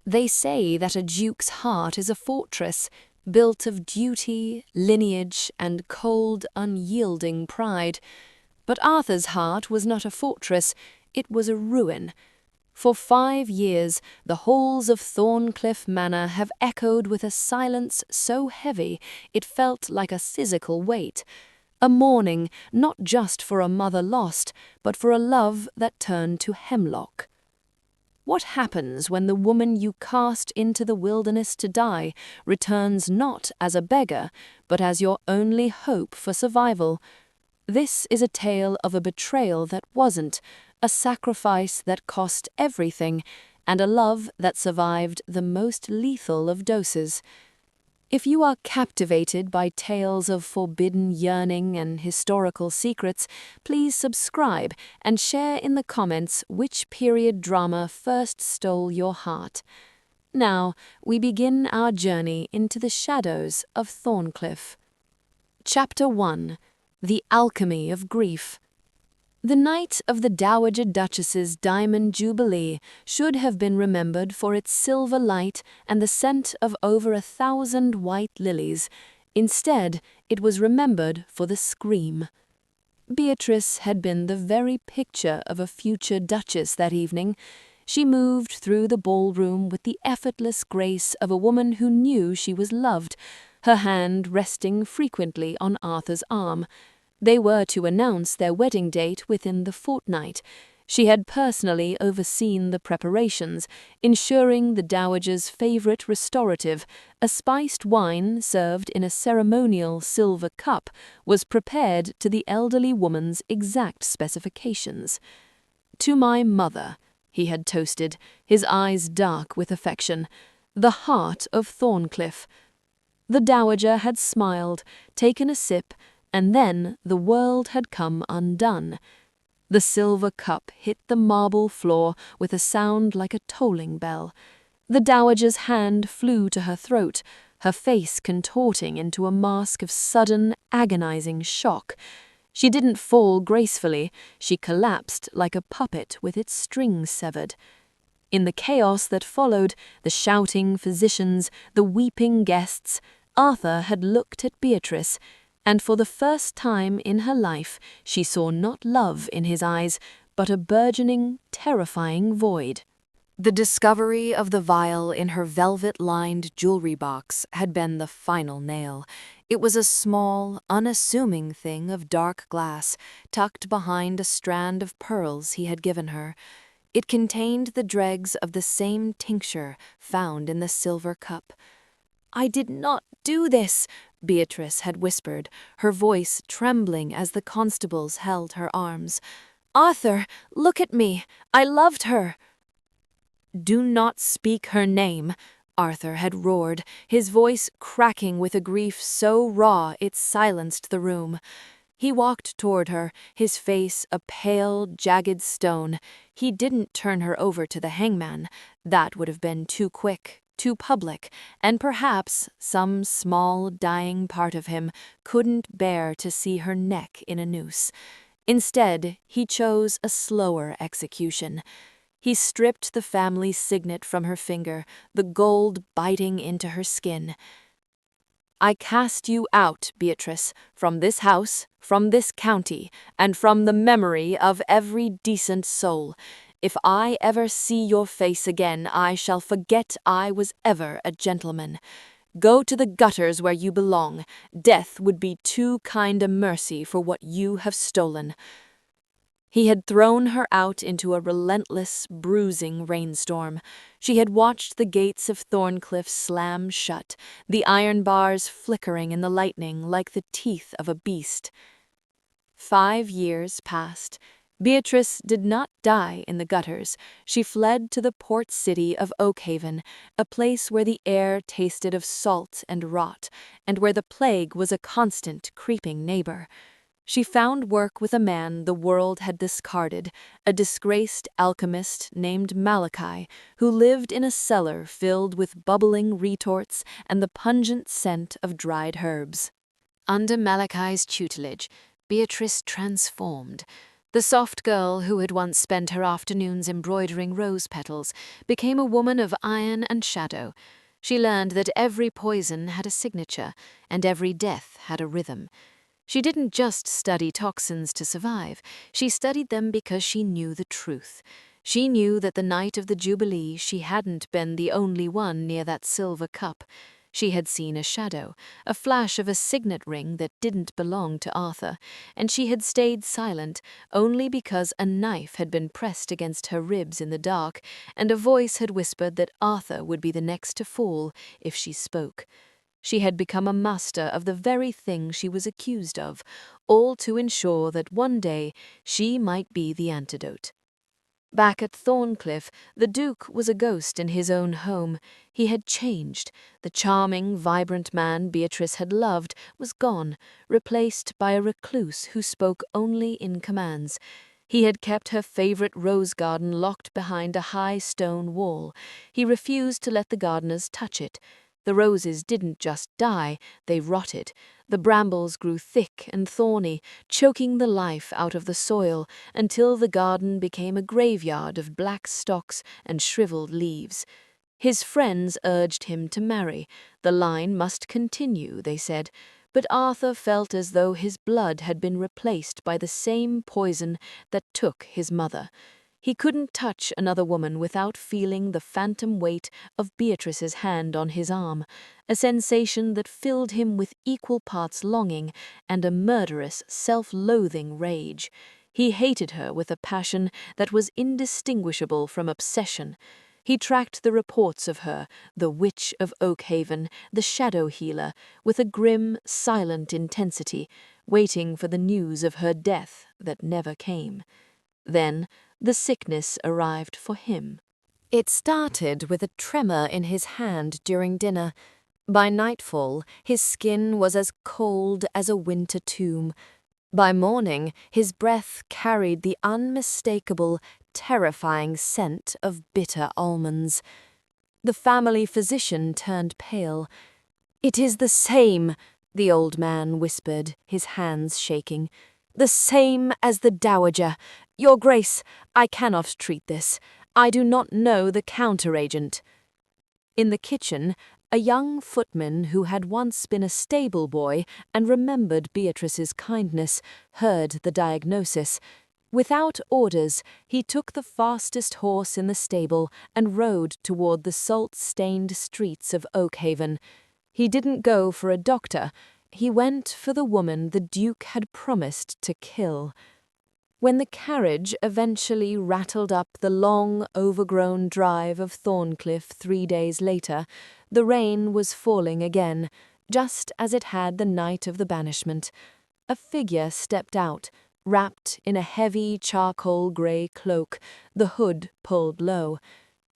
They say that a duke's heart is a fortress, built of duty, lineage, and cold, unyielding pride. But Arthur's heart was not a fortress, it was a ruin. For 5 years, the halls of Thornecliff Manor have echoed with a silence so heavy it felt like a physical weight, a mourning not just for a mother lost, but for a love that turned to hemlock. What happens when the woman you cast into the wilderness to die returns not as a beggar, but as your only hope for survival? This is a tale of a betrayal that wasn't, a sacrifice that cost everything, and a love that survived the most lethal of doses. If you are captivated by tales of forbidden yearning and historical secrets, please subscribe and share in the comments which period drama first stole your heart. Now, we begin our journey into the shadows of Thornecliff. Chapter 1. The Alchemy of Grief. The night of the Dowager Duchess's Diamond Jubilee should have been remembered for its silver light and the scent of over 1,000 white lilies. Instead, it was remembered for the scream. Beatrice had been the very picture of a future duchess that evening. She moved through the ballroom with the effortless grace of a woman who knew she was loved, her hand resting frequently on Arthur's arm. They were to announce their wedding date within the fortnight. She had personally overseen the preparations, ensuring the dowager's favorite restorative, a spiced wine served in a ceremonial silver cup, was prepared to the elderly woman's exact specifications. "To my mother," he had toasted, his eyes dark with affection, "the heart of Thornecliff." The dowager had smiled, taken a sip, and then the world had come undone. The silver cup hit the marble floor with a sound like a tolling bell. The dowager's hand flew to her throat, her face contorting into a mask of sudden, agonizing shock. She didn't fall gracefully, she collapsed like a puppet with its strings severed. In the chaos that followed, the shouting physicians, the weeping guests, Arthur had looked at Beatrice, and for the first time in her life she saw not love in his eyes, but a burgeoning, terrifying void. The discovery of the vial in her velvet-lined jewelry box had been the final nail. It was a small, unassuming thing of dark glass, tucked behind a strand of pearls he had given her. It contained the dregs of the same tincture found in the silver cup. "I did not do this," Beatrice had whispered, her voice trembling as the constables held her arms. "Arthur, look at me. I loved her." "Do not speak her name," Arthur had roared, his voice cracking with a grief so raw it silenced the room. He walked toward her, his face a pale, jagged stone. He didn't turn her over to the hangman. That would have been too quick, too public, and perhaps some small, dying part of him couldn't bear to see her neck in a noose. Instead, he chose a slower execution. He stripped the family signet from her finger, the gold biting into her skin. "I cast you out, Beatrice, from this house, from this county, and from the memory of every decent soul. If I ever see your face again, I shall forget I was ever a gentleman. Go to the gutters where you belong. Death would be too kind a mercy for what you have stolen." He had thrown her out into a relentless, bruising rainstorm. She had watched the gates of Thornecliff slam shut, the iron bars flickering in the lightning like the teeth of a beast. 5 years passed. Beatrice did not die in the gutters. She fled to the port city of Oakhaven, a place where the air tasted of salt and rot, and where the plague was a constant, creeping neighbor. She found work with a man the world had discarded, a disgraced alchemist named Malachi, who lived in a cellar filled with bubbling retorts and the pungent scent of dried herbs. Under Malachi's tutelage, Beatrice transformed. The soft girl who had once spent her afternoons embroidering rose petals became a woman of iron and shadow. She learned that every poison had a signature, and every death had a rhythm. She didn't just study toxins to survive, she studied them because she knew the truth. She knew that the night of the Jubilee she hadn't been the only one near that silver cup. She had seen a shadow, a flash of a signet ring that didn't belong to Arthur, and she had stayed silent only because a knife had been pressed against her ribs in the dark, and a voice had whispered that Arthur would be the next to fall if she spoke. She had become a master of the very thing she was accused of, all to ensure that one day she might be the antidote. Back at Thornecliff, the Duke was a ghost in his own home. He had changed. The charming, vibrant man Beatrice had loved was gone, replaced by a recluse who spoke only in commands. He had kept her favorite rose garden locked behind a high stone wall. He refused to let the gardeners touch it. The roses didn't just die, they rotted. The brambles grew thick and thorny, choking the life out of the soil until the garden became a graveyard of black stalks and shriveled leaves. His friends urged him to marry. The line must continue, they said, but Arthur felt as though his blood had been replaced by the same poison that took his mother. He couldn't touch another woman without feeling the phantom weight of Beatrice's hand on his arm, a sensation that filled him with equal parts longing and a murderous, self-loathing rage. He hated her with a passion that was indistinguishable from obsession. He tracked the reports of her, the Witch of Oakhaven, the Shadow Healer, with a grim, silent intensity, waiting for the news of her death that never came. Then the sickness arrived for him. It started with a tremor in his hand during dinner. By nightfall, his skin was as cold as a winter tomb. By morning, his breath carried the unmistakable, terrifying scent of bitter almonds. The family physician turned pale. "It is the same," the old man whispered, his hands shaking. "The same as the Dowager. Your Grace, I cannot treat this. I do not know the counter-agent." In the kitchen, a young footman who had once been a stable boy and remembered Beatrice's kindness heard the diagnosis. Without orders, he took the fastest horse in the stable and rode toward the salt-stained streets of Oakhaven. He didn't go for a doctor. He went for the woman the Duke had promised to kill. When the carriage eventually rattled up the long, overgrown drive of Thornecliff 3 days later, the rain was falling again, just as it had the night of the banishment. A figure stepped out, wrapped in a heavy charcoal-grey cloak, the hood pulled low.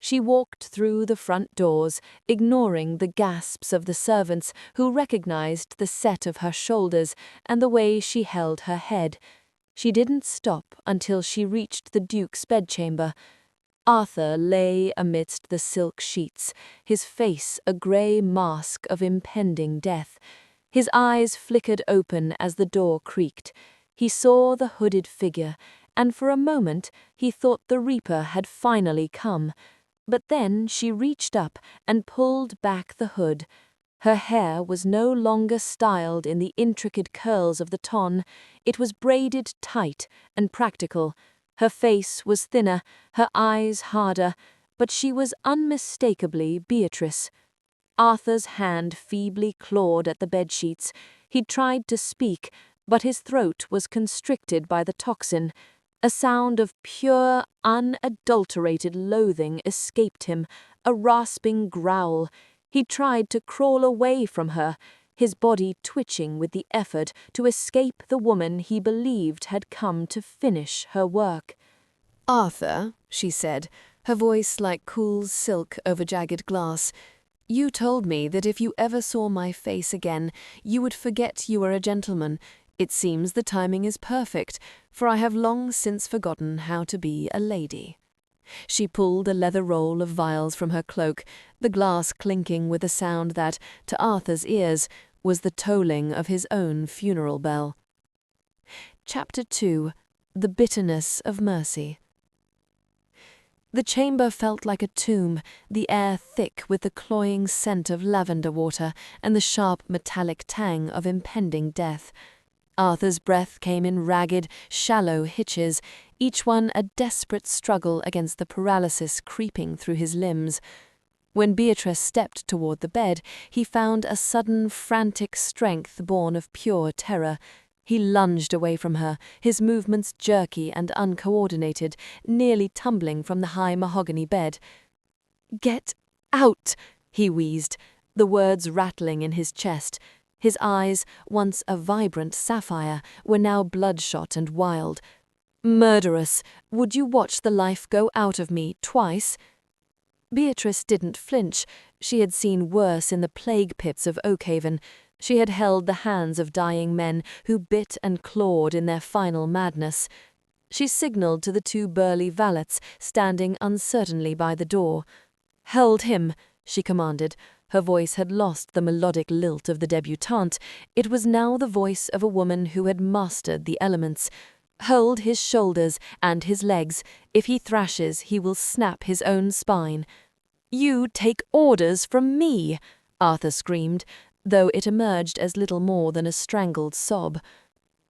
She walked through the front doors, ignoring the gasps of the servants who recognized the set of her shoulders and the way she held her head. She didn't stop until she reached the Duke's bedchamber. Arthur lay amidst the silk sheets, his face a grey mask of impending death. His eyes flickered open as the door creaked. He saw the hooded figure, and for a moment he thought the Reaper had finally come. But then she reached up and pulled back the hood. Her hair was no longer styled in the intricate curls of the ton. It was braided tight and practical. Her face was thinner, her eyes harder, but she was unmistakably Beatrice. Arthur's hand feebly clawed at the bedsheets. He tried to speak, but his throat was constricted by the toxin. A sound of pure, unadulterated loathing escaped him, a rasping growl. He tried to crawl away from her, his body twitching with the effort to escape the woman he believed had come to finish her work. "Arthur," she said, her voice like cool silk over jagged glass, "you told me that if you ever saw my face again, you would forget you were a gentleman. It seems the timing is perfect, for I have long since forgotten how to be a lady." She pulled a leather roll of vials from her cloak, the glass clinking with a sound that, to Arthur's ears, was the tolling of his own funeral bell. Chapter 2. the bitterness of mercy. The chamber felt like a tomb, the air thick with the cloying scent of lavender water and the sharp metallic tang of impending death. Arthur's breath came in ragged, shallow hitches, each one a desperate struggle against the paralysis creeping through his limbs. When Beatrice stepped toward the bed, he found a sudden, frantic strength born of pure terror. He lunged away from her, his movements jerky and uncoordinated, nearly tumbling from the high mahogany bed. "Get out!" he wheezed, the words rattling in his chest. His eyes, once a vibrant sapphire, were now bloodshot and wild. "Murderess! Would you watch the life go out of me twice?" Beatrice didn't flinch. She had seen worse in the plague pits of Oakhaven. She had held the hands of dying men who bit and clawed in their final madness. She signaled to the two burly valets standing uncertainly by the door. "Hold him," she commanded. Her voice had lost the melodic lilt of the debutante. It was now the voice of a woman who had mastered the elements. "Hold his shoulders and his legs. If he thrashes, he will snap his own spine." "You take orders from me!" Arthur screamed, though it emerged as little more than a strangled sob.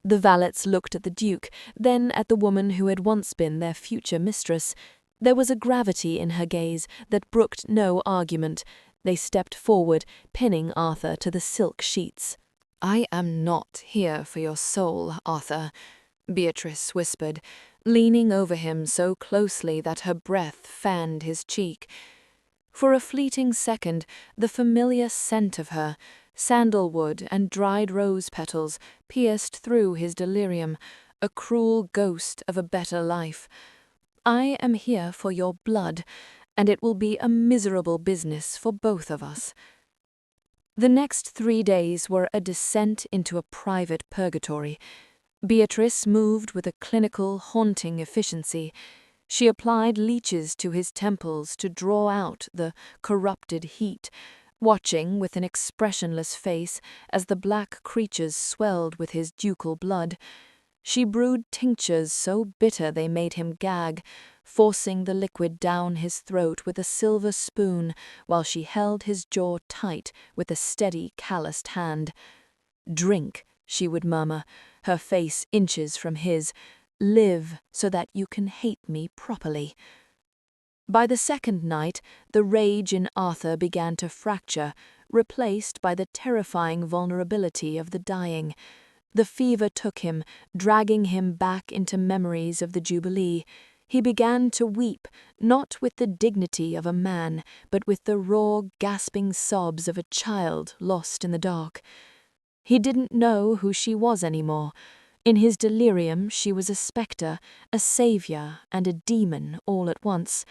The valets looked at the Duke, then at the woman who had once been their future mistress. There was a gravity in her gaze that brooked no argument. They stepped forward, pinning Arthur to the silk sheets. "I am not here for your soul, Arthur," Beatrice whispered, leaning over him so closely that her breath fanned his cheek. For a fleeting second, the familiar scent of her, sandalwood and dried rose petals, pierced through his delirium, a cruel ghost of a better life. "I am here for your blood, and it will be a miserable business for both of us." The next 3 days were a descent into a private purgatory. Beatrice moved with a clinical, haunting efficiency. She applied leeches to his temples to draw out the corrupted heat, watching with an expressionless face as the black creatures swelled with his ducal blood. She brewed tinctures so bitter they made him gag, forcing the liquid down his throat with a silver spoon while she held his jaw tight with a steady, calloused hand. "Drink," she would murmur, her face inches from his. "Live so that you can hate me properly." By the second night, the rage in Arthur began to fracture, replaced by the terrifying vulnerability of the dying. The fever took him, dragging him back into memories of the Jubilee. He began to weep, not with the dignity of a man, but with the raw, gasping sobs of a child lost in the dark. He didn't know who she was anymore. In his delirium, she was a spectre, a savior, and a demon all at once.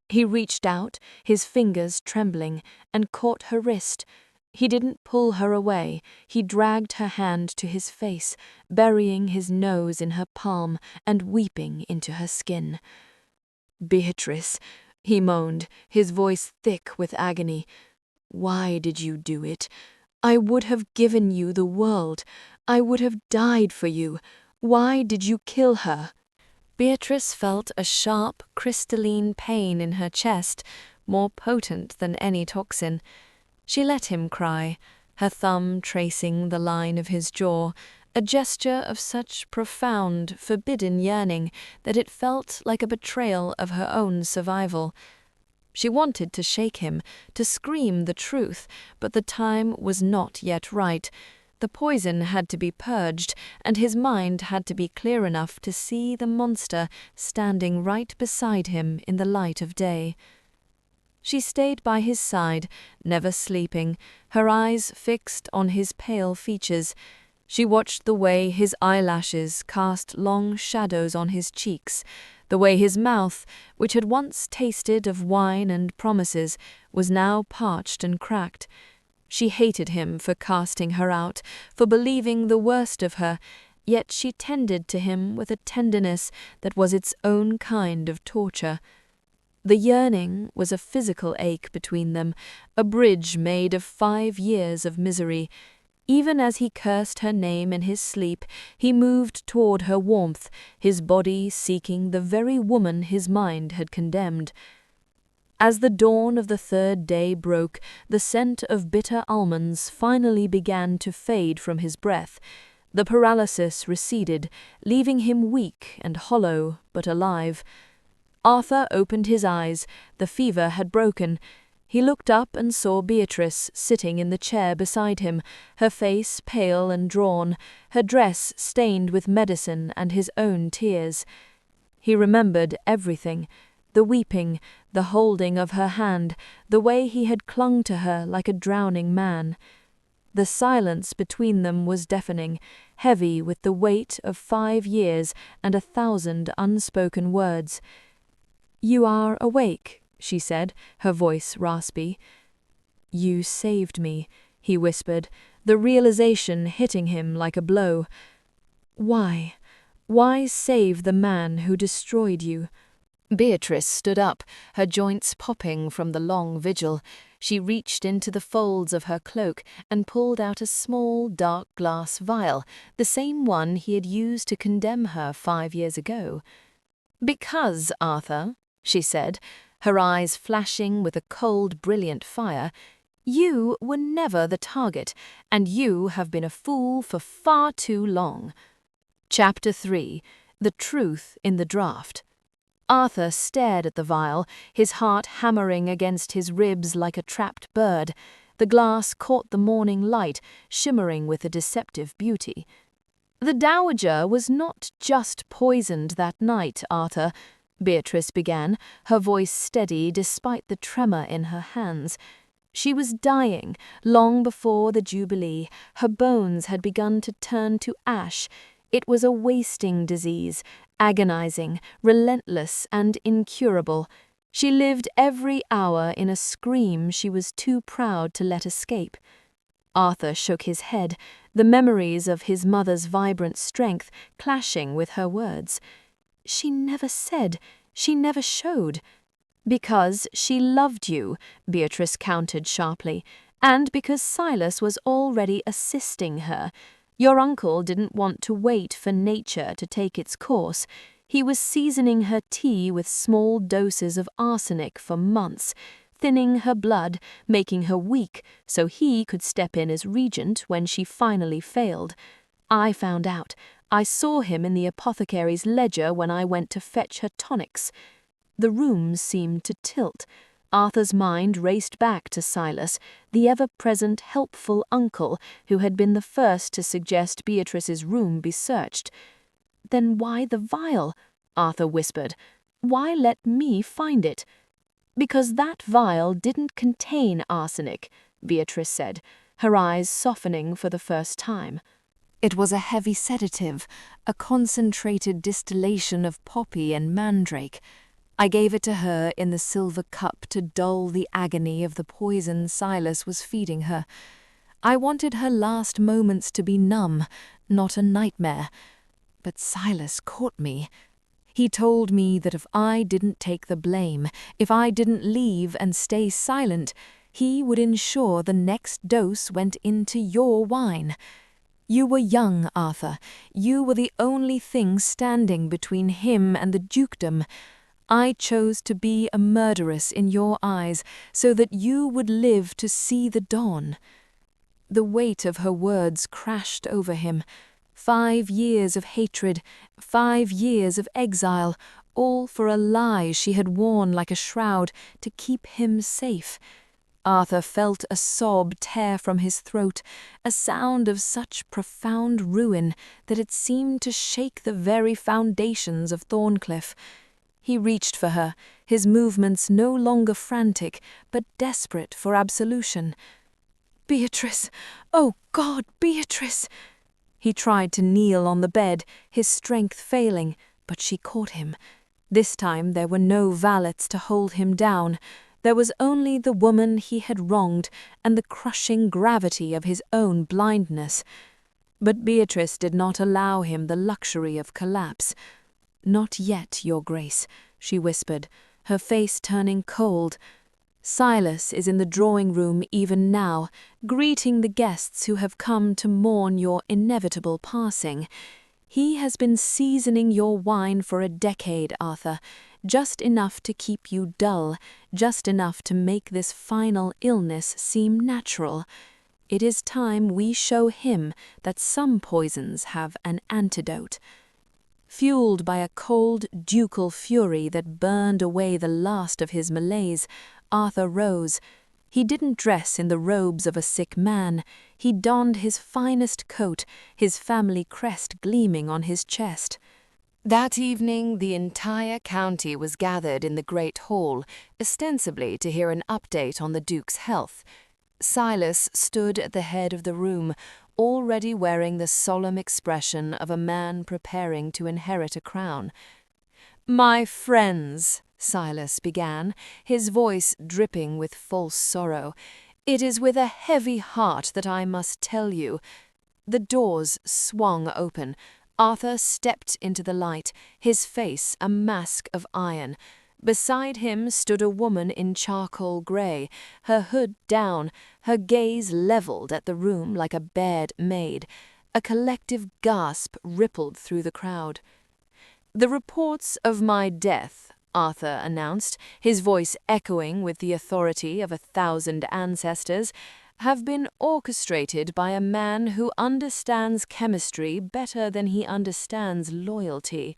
He reached out, his fingers trembling, and caught her wrist. He didn't pull her away. He dragged her hand to his face, burying his nose in her palm and weeping into her skin. "Beatrice," he moaned, his voice thick with agony. "Why did you do it? I would have given you the world. I would have died for you. Why did you kill her?" Beatrice felt a sharp, crystalline pain in her chest, more potent than any toxin. She let him cry, her thumb tracing the line of his jaw, a gesture of such profound, forbidden yearning that it felt like a betrayal of her own survival. She wanted to shake him, to scream the truth, but the time was not yet right. The poison had to be purged, and his mind had to be clear enough to see the monster standing right beside him in the light of day. She stayed by his side, never sleeping, her eyes fixed on his pale features. She watched the way his eyelashes cast long shadows on his cheeks, the way his mouth, which had once tasted of wine and promises, was now parched and cracked. She hated him for casting her out, for believing the worst of her, yet she tended to him with a tenderness that was its own kind of torture. The yearning was a physical ache between them, a bridge made of 5 years of misery. Even as he cursed her name in his sleep, he moved toward her warmth, his body seeking the very woman his mind had condemned. As the dawn of the third day broke, the scent of bitter almonds finally began to fade from his breath. The paralysis receded, leaving him weak and hollow, but alive. Arthur opened his eyes. The fever had broken. He looked up and saw Beatrice sitting in the chair beside him, her face pale and drawn, her dress stained with medicine and his own tears. He remembered everything, the weeping, the holding of her hand, the way he had clung to her like a drowning man. The silence between them was deafening, heavy with the weight of 5 years and 1,000 unspoken words. "You are awake," she said, her voice raspy. "You saved me," he whispered, the realization hitting him like a blow. "Why? Why save the man who destroyed you?" Beatrice stood up, her joints popping from the long vigil. She reached into the folds of her cloak and pulled out a small, dark glass vial, the same one he had used to condemn her 5 years ago. "Because, Arthur," she said, her eyes flashing with a cold, brilliant fire, "you were never the target, and you have been a fool for far too long." Chapter 3. The Truth in the Draught. Arthur stared at the vial, his heart hammering against his ribs like a trapped bird. The glass caught the morning light, shimmering with a deceptive beauty. "The Dowager was not just poisoned that night, Arthur," Beatrice began, her voice steady despite the tremor in her hands. "She was dying long before the Jubilee. Her bones had begun to turn to ash. It was a wasting disease, agonizing, relentless, and incurable. She lived every hour in a scream she was too proud to let escape." Arthur shook his head, the memories of his mother's vibrant strength clashing with her words. "She never said, she never showed." "Because she loved you," Beatrice countered sharply, "and because Silas was already assisting her. Your uncle didn't want to wait for nature to take its course. He was seasoning her tea with small doses of arsenic for months, thinning her blood, making her weak, so he could step in as regent when she finally failed. I found out. I saw him in the apothecary's ledger when I went to fetch her tonics." The room seemed to tilt. Arthur's mind raced back to Silas, the ever-present helpful uncle who had been the first to suggest Beatrice's room be searched. "Then why the vial?" Arthur whispered. "Why let me find it?" "Because that vial didn't contain arsenic," Beatrice said, her eyes softening for the first time. "It was a heavy sedative, a concentrated distillation of poppy and mandrake. I gave it to her in the silver cup to dull the agony of the poison Silas was feeding her. I wanted her last moments to be numb, not a nightmare. But Silas caught me. He told me that if I didn't take the blame, if I didn't leave and stay silent, he would ensure the next dose went into your wine. You were young, Arthur. You were the only thing standing between him and the dukedom. I chose to be a murderess in your eyes so that you would live to see the dawn." The weight of her words crashed over him. 5 years of hatred, 5 years of exile, all for a lie she had worn like a shroud to keep him safe. Arthur felt a sob tear from his throat, a sound of such profound ruin that it seemed to shake the very foundations of Thornecliff. He reached for her, his movements no longer frantic, but desperate for absolution. "Beatrice! Oh God, Beatrice!" He tried to kneel on the bed, his strength failing, but she caught him. This time there were no valets to hold him down. There was only the woman he had wronged and the crushing gravity of his own blindness. But Beatrice did not allow him the luxury of collapse. "Not yet, Your Grace," she whispered, her face turning cold. Silas is in the drawing-room even now, greeting the guests who have come to mourn your inevitable passing. He has been seasoning your wine for a decade, Arthur, just enough to keep you dull, just enough to make this final illness seem natural. It is time we show him that some poisons have an antidote. Fueled by a cold, ducal fury that burned away the last of his malaise, Arthur rose. He didn't dress in the robes of a sick man. He donned his finest coat, his family crest gleaming on his chest. That evening, the entire county was gathered in the great hall, ostensibly to hear an update on the Duke's health. Silas stood at the head of the room, already wearing the solemn expression of a man preparing to inherit a crown. "My friends," Silas began, his voice dripping with false sorrow, "it is with a heavy heart that I must tell you." The doors swung open. Arthur stepped into the light, his face a mask of iron. Beside him stood a woman in charcoal grey, her hood down, her gaze levelled at the room like a bared maid. A collective gasp rippled through the crowd. "The reports of my death," Arthur announced, his voice echoing with the authority of 1,000 ancestors, "have been orchestrated by a man who understands chemistry better than he understands loyalty."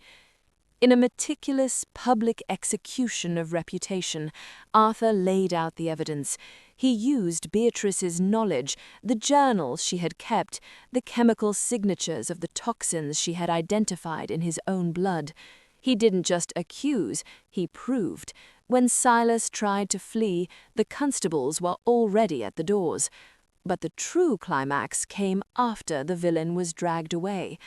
In a meticulous public execution of reputation, Arthur laid out the evidence. He used Beatrice's knowledge, the journals she had kept, the chemical signatures of the toxins she had identified in his own blood. He didn't just accuse, he proved. When Silas tried to flee, the constables were already at the doors. But the true climax came after the villain was dragged away.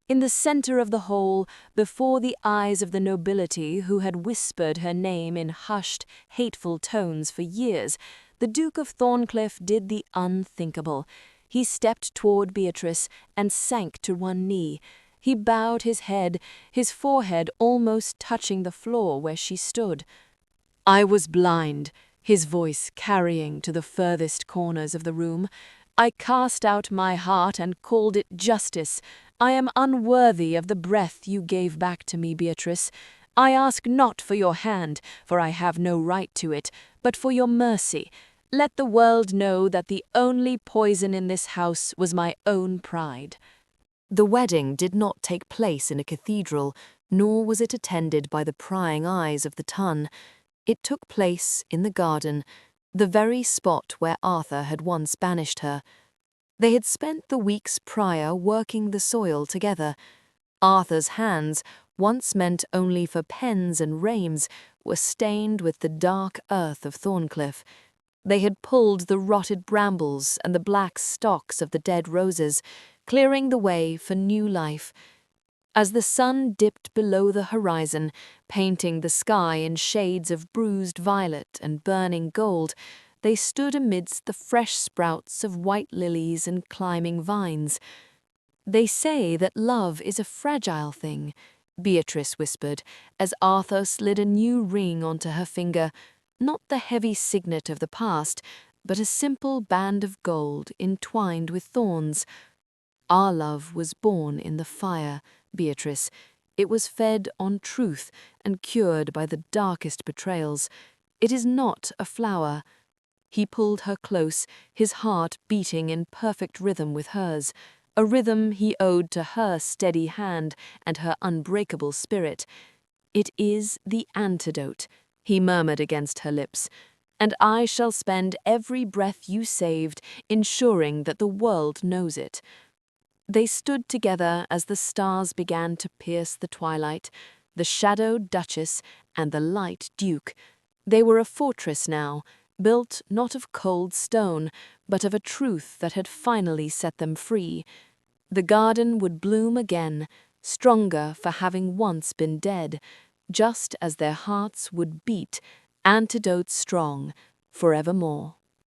In the center of the hall, before the eyes of the nobility who had whispered her name in hushed, hateful tones for years, the Duke of Thornecliff did the unthinkable. He stepped toward Beatrice and sank to one knee. He bowed his head, his forehead almost touching the floor where she stood. "I was blind," his voice carrying to the furthest corners of the room. "I cast out my heart and called it justice. I am unworthy of the breath you gave back to me, Beatrice. I ask not for your hand, for I have no right to it, but for your mercy. Let the world know that the only poison in this house was my own pride." The wedding did not take place in a cathedral, nor was it attended by the prying eyes of the ton. It took place in the garden, the very spot where Arthur had once banished her. They had spent the weeks prior working the soil together. Arthur's hands, once meant only for pens and reims, were stained with the dark earth of Thornecliff. They had pulled the rotted brambles and the black stalks of the dead roses, clearing the way for new life. As the sun dipped below the horizon, painting the sky in shades of bruised violet and burning gold, they stood amidst the fresh sprouts of white lilies and climbing vines. "They say that love is a fragile thing," Beatrice whispered, as Arthur slid a new ring onto her finger, not the heavy signet of the past, but a simple band of gold entwined with thorns. "Our love was born in the fire, Beatrice. It was fed on truth and cured by the darkest betrayals. It is not a flower." He pulled her close, his heart beating in perfect rhythm with hers, a rhythm he owed to her steady hand and her unbreakable spirit. "It is the antidote," he murmured against her lips, "and I shall spend every breath you saved ensuring that the world knows it." They stood together as the stars began to pierce the twilight, the shadowed Duchess and the light Duke. They were a fortress now, built not of cold stone, but of a truth that had finally set them free. The garden would bloom again, stronger for having once been dead, just as their hearts would beat, antidote-strong, forevermore.